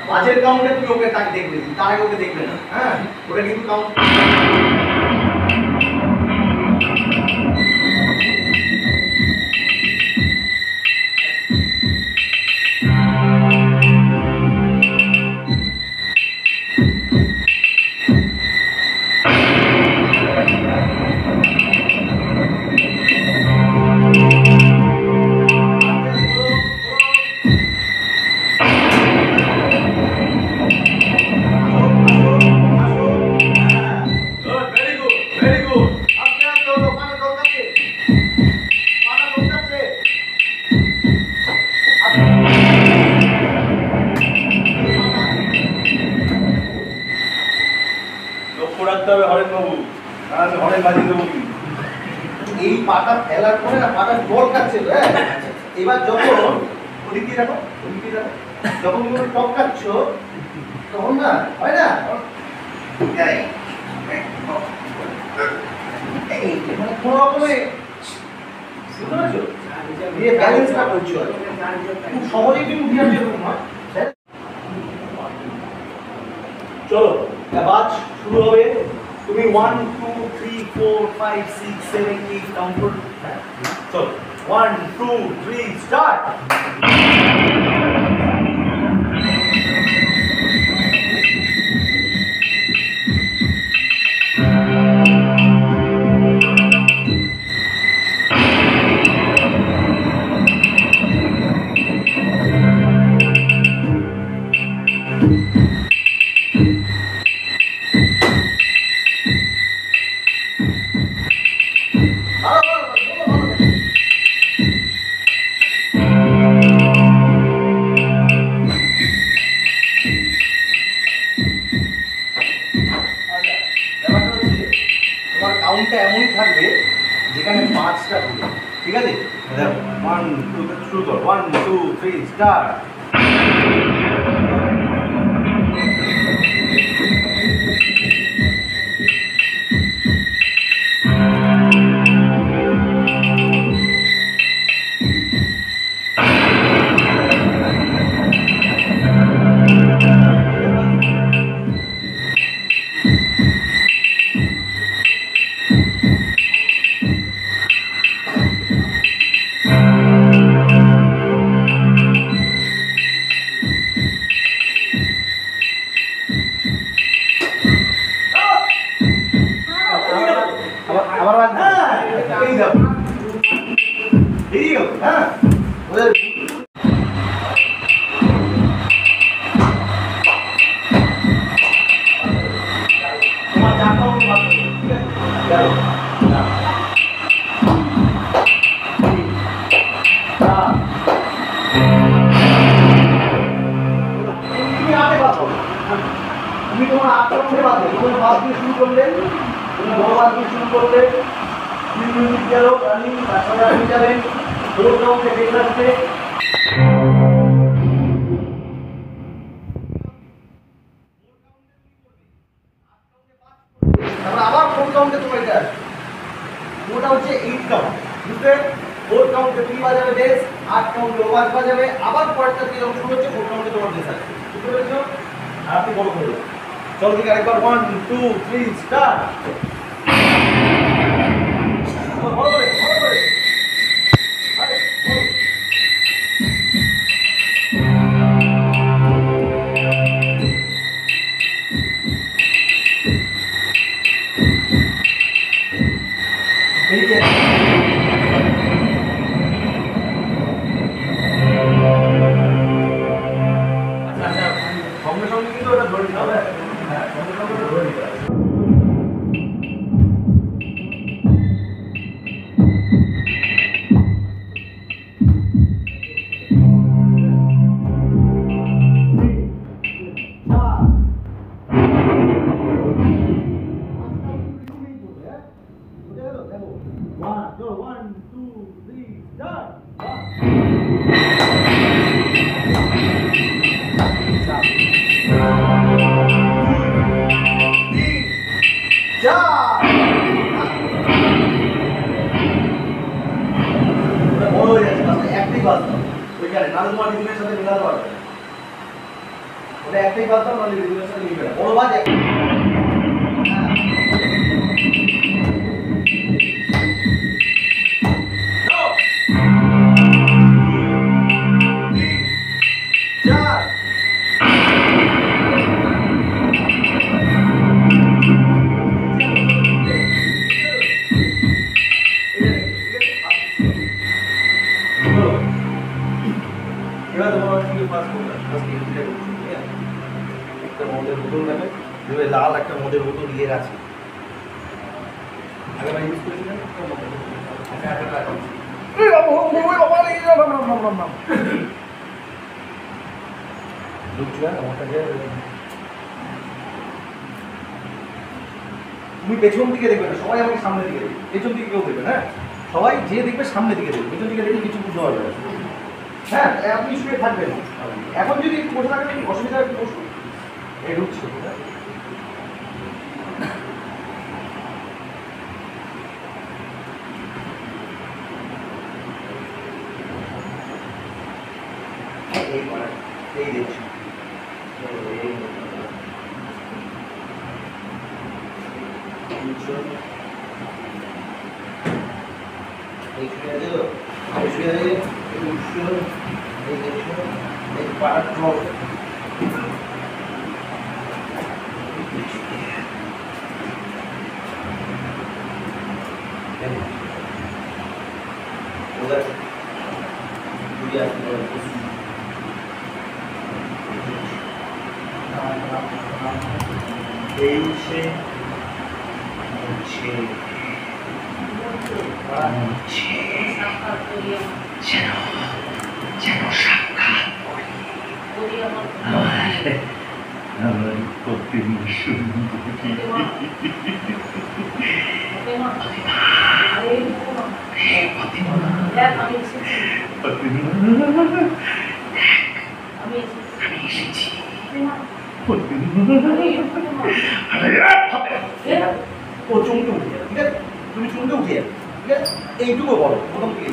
পাঁচের কাউন্টে তুমি ওকে তাকে দেখবে, তার আগে ওকে দেখবে না। হ্যাঁ, ওটা কিন্তু কাউন্ট। এই পাতা ফেলার পরে না পাতা বল খাচ্ছে। এবার যখন ওদিকে রাখো, ওদিকে রাখো, যখন তুমি টপকাচ্ছ তখন না হয় না মানে কোনো রকমে ব্যালেন্সটা করছো, খুব সহজেই তুমি উঠে আসছো এরকম হয়। চলো আওয়াজ শুরু হবে। তুমি 1 2 3 4 5 6 7 8 কাউন্ট করো। চলো 1 2 3 স্টার্ট। কাউন্টটা এমনই থাকবে যেখানে 5টা হবে, ঠিক আছে? দেখো 1 2 শুরু করো, 1 2 3 স্টার্ট। তুমি তোমার আক্রমণে বাঁধবে, তোমার বাদ দিয়ে শুরু করলে, তুমি বড় বাদ দিয়ে শুরু করলে, তুমি মিউজিক গেল রানিং, তারপরে আপনি যাবেন ফোর কাউন্টে বেশ আসবে। তারপর আবার ফোর কাউন্টে তোমার এটা আসবে, ওটা হচ্ছে 8 কাউন্ট, বুঝতে? 4 কাউন্টে তুমি বাজাবে বেস, 8 কাউন্টে ও বাজাবে, আবার পরেরটা দিয়ে যখন শুরু হচ্ছে 4 কাউন্টে তোমার বেস আসবে, বুঝতে পেরেছো? আর আপনি বড় করে দেবেন। চলো দিকে আরেকবার 1 2 3 স্টার্ট। বড় করে আরে বেরিয়ে সঙ্গে সঙ্গে কিন্তু ওটা ধরে নিতে হবে। হ্যাঁ, সঙ্গে সঙ্গে ধরে নিতে হবে। যা বড় হয়ে যাচ্ছে তাহলে একটাই বাজতাম ওইখানে নাহলে তোমার রিদমের সাথে মেলাতে পারবে ওটা একটাই বাজতাম নাহলে রিদমের সাথে মিলবে না বড় বাজ একটা এবার তোমার কি পাস করবে আজকে এটা করতে একটা মদের বোতল নেবে দুই লাল একটা মদের বোতল নিয়ে আছে আগে ভাই ইউজ করেছিলেন তো মদের আচ্ছা একটা টাকা এই বাবা ওই বাবা এই রাম লুকলা আমাকে তুমি পেছন দিকে দেখবে না সবাই আমাকে সামনে দিকে দেখবে পেছন দিকে কেউ দেখবে হ্যাঁ সবাই যে দেখবে সামনে দিকে দেখবে পেছন দিকে দেখলে কিছু বুঝতে পারবে না হ্যাঁ আপনি শুয়ে থাকবেন এখন যদি একটু বসে থাকেন অসুবিধা একটু বসুন এই ঢুকছে এই দেখছি এই শুয়ে আছে তো এই শুয়ে আছে এই দেখছো এই পাড়া ড্রপ ওদের দুই আসলে এই সে হচ্ছে যেন সাক্ষাৎ আমার কঠিন ও চমকে উঠে ঠিক আছে তুমি চমকে উঠে ঠিক আছে এইটুকু বলো প্রথম থেকে